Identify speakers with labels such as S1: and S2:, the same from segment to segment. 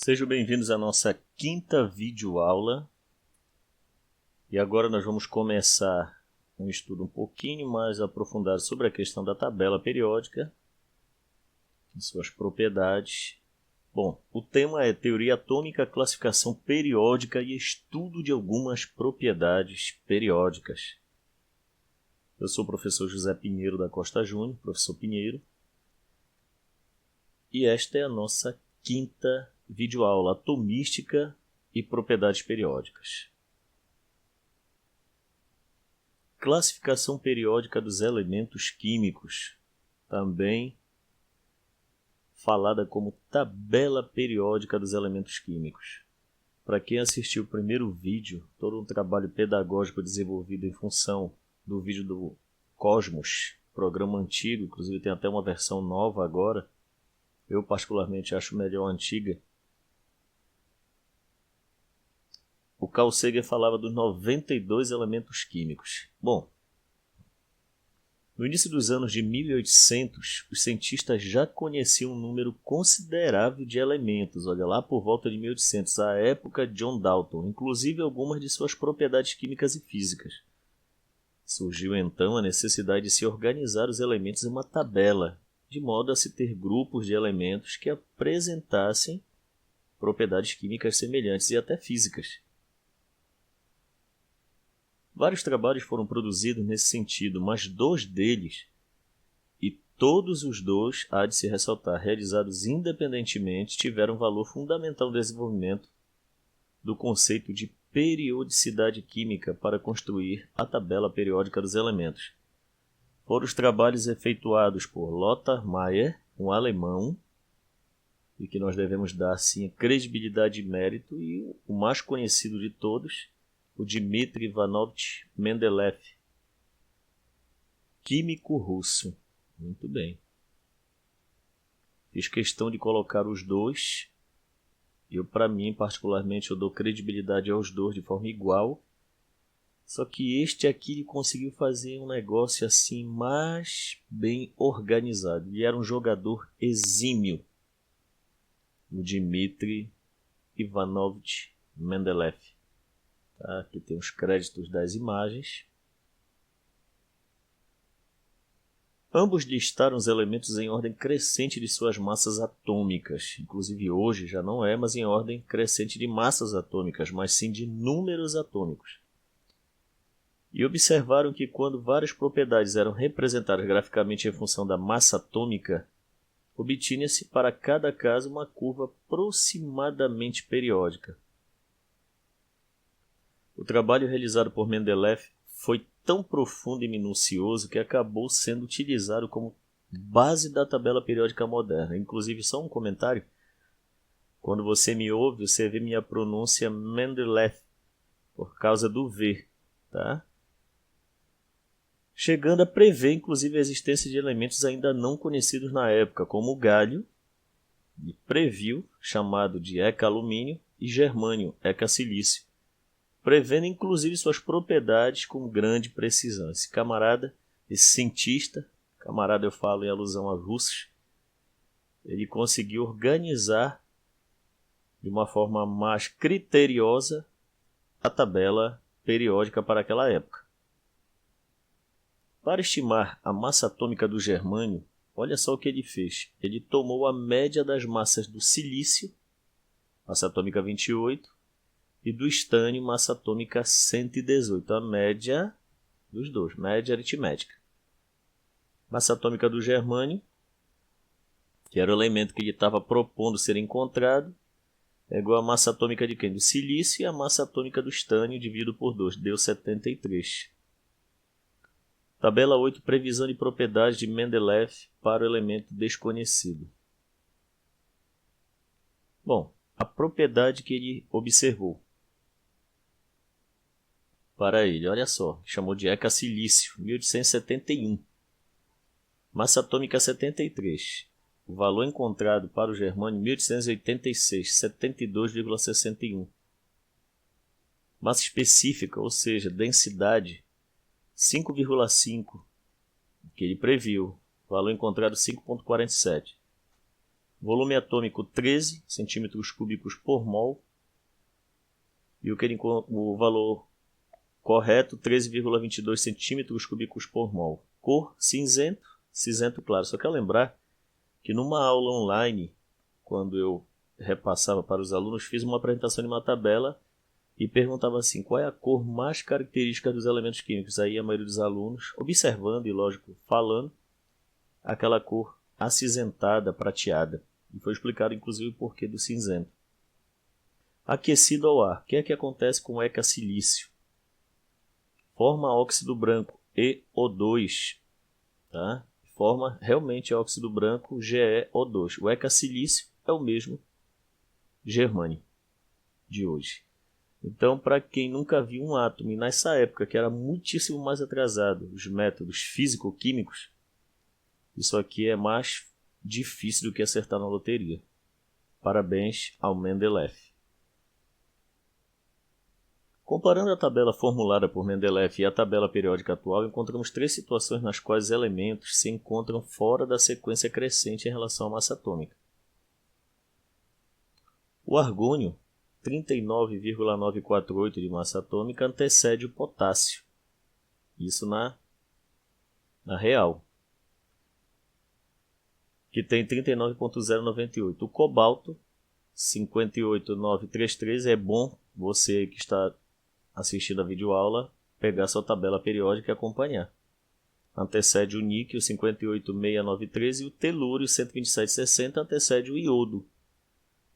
S1: Sejam bem-vindos à nossa quinta videoaula. E agora nós vamos começar um estudo um pouquinho mais aprofundado sobre a questão da tabela periódica e suas propriedades. Bom, o tema é Teoria Atômica, Classificação Periódica e Estudo de algumas propriedades periódicas. Eu sou o professor José Pinheiro da Costa Júnior, professor Pinheiro. E esta é a nossa quinta videoaula, Atomística e Propriedades Periódicas. Classificação periódica dos elementos químicos, também falada como tabela periódica dos elementos químicos. Para quem assistiu o primeiro vídeo, todo um trabalho pedagógico desenvolvido em função do vídeo do Cosmos, programa antigo, inclusive tem até uma versão nova agora, eu particularmente acho melhor a antiga. O Carl Sagan falava dos 92 elementos químicos. Bom, no início dos anos de 1800, os cientistas já conheciam um número considerável de elementos, olha lá por volta de 1800, a época de John Dalton, inclusive algumas de suas propriedades químicas e físicas. Surgiu então a necessidade de se organizar os elementos em uma tabela, de modo a se ter grupos de elementos que apresentassem propriedades químicas semelhantes e até físicas. Vários trabalhos foram produzidos nesse sentido, mas 2 deles, e todos os 2, há de se ressaltar, realizados independentemente, tiveram valor fundamental no desenvolvimento do conceito de periodicidade química para construir a tabela periódica dos elementos. Foram os trabalhos efetuados por Lothar Meyer, um alemão, e que nós devemos dar sim credibilidade e mérito, e o mais conhecido de todos, o Dmitry Ivanovich Mendeleev, químico russo. Muito bem. Fiz questão de colocar os 2. Para mim, particularmente, eu dou credibilidade aos 2 de forma igual. Só que este aqui ele conseguiu fazer um negócio assim mais bem organizado. Ele era um jogador exímio. O Dmitry Ivanovich Mendeleev. Tá? Aqui tem os créditos das imagens. Ambos listaram os elementos em ordem crescente de suas massas atômicas. Inclusive hoje já não é mais em ordem crescente de massas atômicas, mas sim de números atômicos. E observaram que quando várias propriedades eram representadas graficamente em função da massa atômica, obtinha-se para cada caso uma curva aproximadamente periódica. O trabalho realizado por Mendeleev foi tão profundo e minucioso que acabou sendo utilizado como base da tabela periódica moderna. Inclusive, só um comentário. Quando você me ouve, você vê minha pronúncia Mendeleev, por causa do V. Tá? Chegando a prever, inclusive, a existência de elementos ainda não conhecidos na época, como o galho, e previu, chamado de eca-alumínio, e germânio, eca-silício, prevendo inclusive suas propriedades com grande precisão. Esse camarada, esse cientista, camarada eu falo em alusão a russos, ele conseguiu organizar de uma forma mais criteriosa a tabela periódica para aquela época. Para estimar a massa atômica do germânio, olha só o que ele fez. Ele tomou a média das massas do silício, massa atômica 28, e do estânio, massa atômica 118, a média dos 2, média aritmética. Massa atômica do germânio, que era o elemento que ele estava propondo ser encontrado, é igual a massa atômica de quem? Do silício, e a massa atômica do estânio dividido por 2, deu 73. Tabela 8, previsão de propriedades de Mendeleev para o elemento desconhecido. Bom, a propriedade que ele observou para ele, olha só, chamou de eca-silício, 1871. Massa atômica 73. O valor encontrado para o germânio, 1886, 72,61. Massa específica, ou seja, densidade, 5,5, que ele previu. Valor encontrado, 5,47. volume atômico 13 centímetros cúbicos por mol, e o valor correto 13,22 centímetros cúbicos por mol. Cor cinzento, cinzento claro. Só quero lembrar que numa aula online, quando eu repassava para os alunos, fiz uma apresentação de uma tabela e perguntava assim, qual é a cor mais característica dos elementos químicos? Aí a maioria dos alunos, observando e, lógico, falando, aquela cor acinzentada, prateada. E foi explicado, inclusive, o porquê do cinzento. Aquecido ao ar. O que é que acontece com o heca-silício? Forma óxido branco, EO2. Tá? Forma realmente óxido branco, GeO2. O heca-silício é o mesmo germânio de hoje. Então, para quem nunca viu um átomo, e nessa época que era muitíssimo mais atrasado, os métodos físico-químicos, isso aqui é mais difícil do que acertar na loteria. Parabéns ao Mendeleev. Comparando a tabela formulada por Mendeleev e a tabela periódica atual, encontramos 3 situações nas quais elementos se encontram fora da sequência crescente em relação à massa atômica. O argônio, 39,948 de massa atômica, antecede o potássio. Isso na real, que tem 39,098. O cobalto, 58,933. É bom você que está assistindo a videoaula pegar sua tabela periódica e acompanhar. Antecede o níquel, 58,693. E o telúrio, 127,60. Antecede o iodo,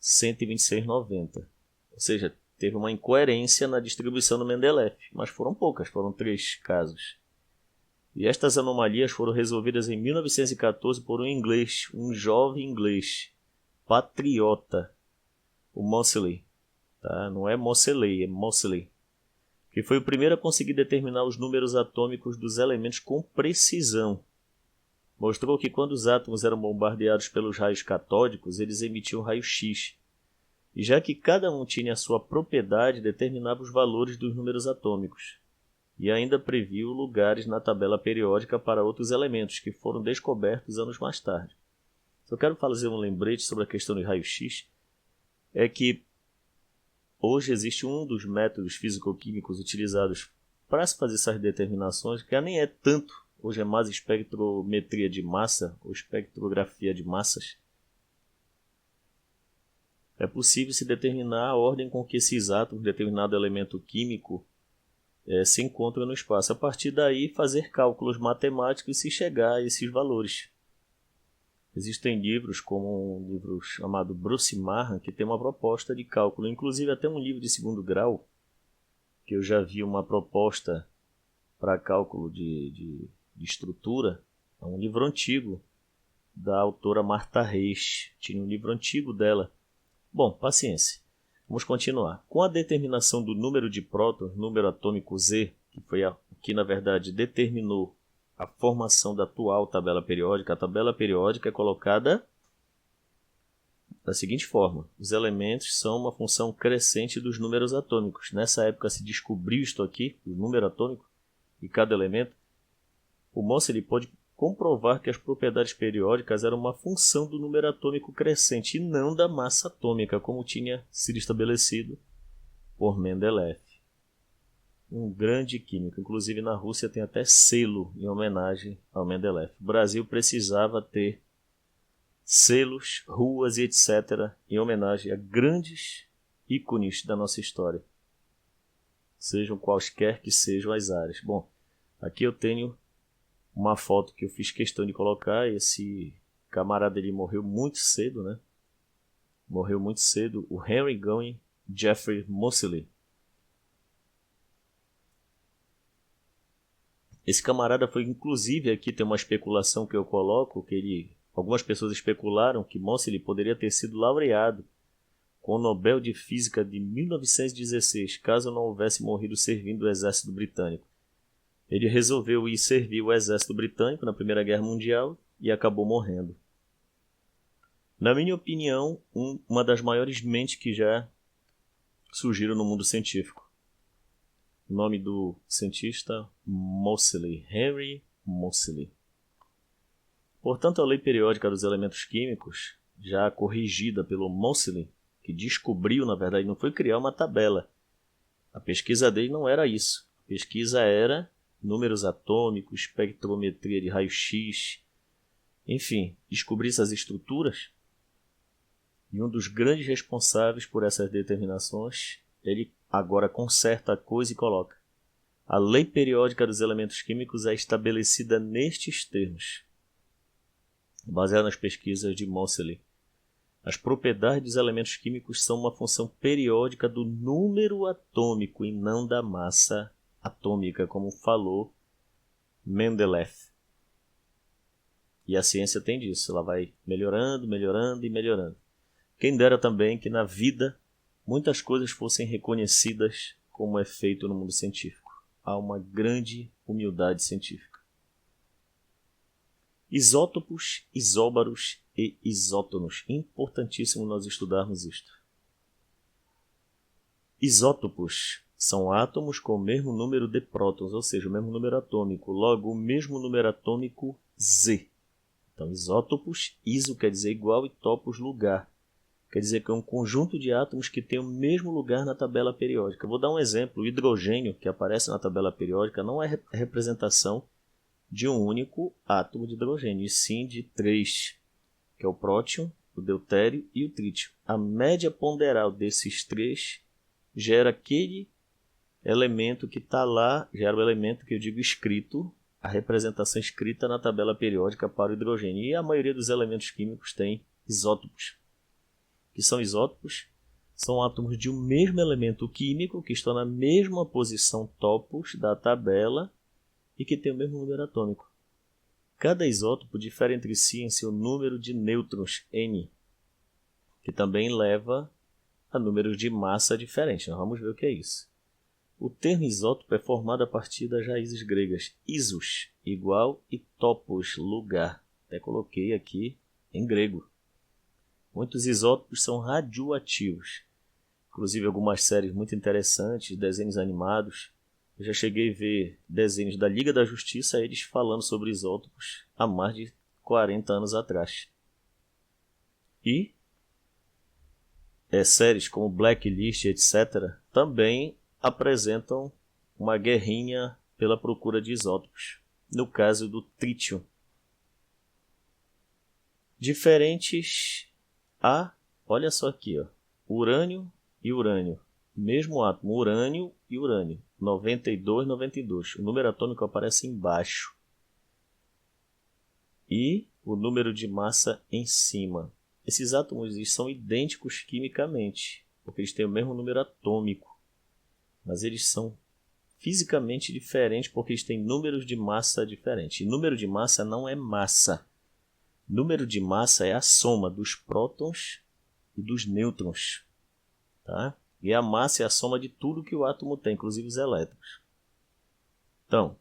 S1: 126,90. Ou seja, teve uma incoerência na distribuição do Mendeleev, mas foram poucas, foram 3 casos. E estas anomalias foram resolvidas em 1914 por um inglês, um jovem inglês, patriota, o Moseley. Tá? Não é Moseley, é Moseley, que foi o primeiro a conseguir determinar os números atômicos dos elementos com precisão. Mostrou que quando os átomos eram bombardeados pelos raios catódicos, eles emitiam raio-x. E já que cada um tinha a sua propriedade, determinava os valores dos números atômicos. E ainda previu lugares na tabela periódica para outros elementos, que foram descobertos anos mais tarde. Só quero fazer um lembrete sobre a questão de raio-x, é que hoje existe um dos métodos físico-químicos utilizados para se fazer essas determinações, que nem é tanto, hoje é mais espectrometria de massa, ou espectrografia de massas. É possível se determinar a ordem com que esses átomos, determinado elemento químico, se encontram no espaço. A partir daí, fazer cálculos matemáticos e se chegar a esses valores. Existem livros, como um livro chamado Bruce Marran, que tem uma proposta de cálculo. Inclusive, até um livro de 2º grau, que eu já vi uma proposta para cálculo de estrutura. É um livro antigo, da autora Martha Reis. Tinha um livro antigo dela. Bom, paciência. Vamos continuar. Com a determinação do número de prótons, número atômico Z, que foi o que na verdade determinou a formação da atual tabela periódica, a tabela periódica é colocada da seguinte forma: os elementos são uma função crescente dos números atômicos. Nessa época se descobriu isto aqui, o número atômico, e cada elemento. O Moseley pode comprovar que as propriedades periódicas eram uma função do número atômico crescente e não da massa atômica, como tinha sido estabelecido por Mendeleev. Um grande químico, inclusive na Rússia tem até selo em homenagem ao Mendeleev. O Brasil precisava ter selos, ruas e etc. em homenagem a grandes ícones da nossa história, sejam quaisquer que sejam as áreas. Bom, aqui eu tenho uma foto que eu fiz questão de colocar. Esse camarada ele morreu muito cedo, né? Morreu muito cedo. O Henry Gowen Jeffrey Moseley. Esse camarada foi, inclusive, aqui tem uma especulação que eu coloco, que algumas pessoas especularam que Moseley poderia ter sido laureado com o Nobel de Física de 1916, caso não houvesse morrido servindo o exército britânico. Ele resolveu ir servir o exército britânico na Primeira Guerra Mundial e acabou morrendo. Na minha opinião, uma das maiores mentes que já surgiram no mundo científico. O nome do cientista, Moseley, Henry Moseley. Portanto, a lei periódica dos elementos químicos já corrigida pelo Moseley, que descobriu, na verdade, não foi criar uma tabela. A pesquisa dele não era isso. A pesquisa era números atômicos, espectrometria de raio-x, enfim, descobrir essas estruturas. E um dos grandes responsáveis por essas determinações, ele agora conserta a coisa e coloca: a lei periódica dos elementos químicos é estabelecida nestes termos. Baseado nas pesquisas de Moseley, as propriedades dos elementos químicos são uma função periódica do número atômico e não da massa atômica, como falou Mendeleev. E a ciência tem disso, ela vai melhorando, melhorando e melhorando. Quem dera também que na vida muitas coisas fossem reconhecidas como é feito no mundo científico. Há uma grande humildade científica. Isótopos, isóbaros e isótonos. Importantíssimo nós estudarmos isto. Isótopos são átomos com o mesmo número de prótons, ou seja, o mesmo número atômico, logo o mesmo número atômico Z. Então, isótopos, iso quer dizer igual e topos, lugar. Quer dizer que é um conjunto de átomos que tem o mesmo lugar na tabela periódica. Vou dar um exemplo. O hidrogênio, que aparece na tabela periódica, não é representação de um único átomo de hidrogênio, e sim de 3, que é o próton, o deutério e o trítio. A média ponderal desses 3 gera aquele elemento que está lá, gera o elemento que eu digo escrito, a representação escrita na tabela periódica para o hidrogênio. E a maioria dos elementos químicos tem isótopos. Que são isótopos? São átomos de um mesmo elemento químico que estão na mesma posição topos da tabela e que tem o mesmo número atômico. Cada isótopo difere entre si em seu número de nêutrons, N, que também leva a números de massa diferentes. Nós vamos ver o que é isso. O termo isótopo é formado a partir das raízes gregas isos, igual, e topos, lugar. Até coloquei aqui em grego. Muitos isótopos são radioativos. Inclusive algumas séries muito interessantes, desenhos animados. Eu já cheguei a ver desenhos da Liga da Justiça, eles falando sobre isótopos há mais de 40 anos atrás. E séries como Blacklist, etc., também apresentam uma guerrinha pela procura de isótopos. No caso do trítio. Diferentes olha só aqui, ó, urânio e urânio. Mesmo átomo, urânio e urânio. 92, 92. O número atômico aparece embaixo. E o número de massa em cima. Esses átomos são idênticos quimicamente, porque eles têm o mesmo número atômico. Mas eles são fisicamente diferentes porque eles têm números de massa diferentes. E número de massa não é massa. Número de massa é a soma dos prótons e dos nêutrons. Tá? E a massa é a soma de tudo que o átomo tem, inclusive os elétrons. Então,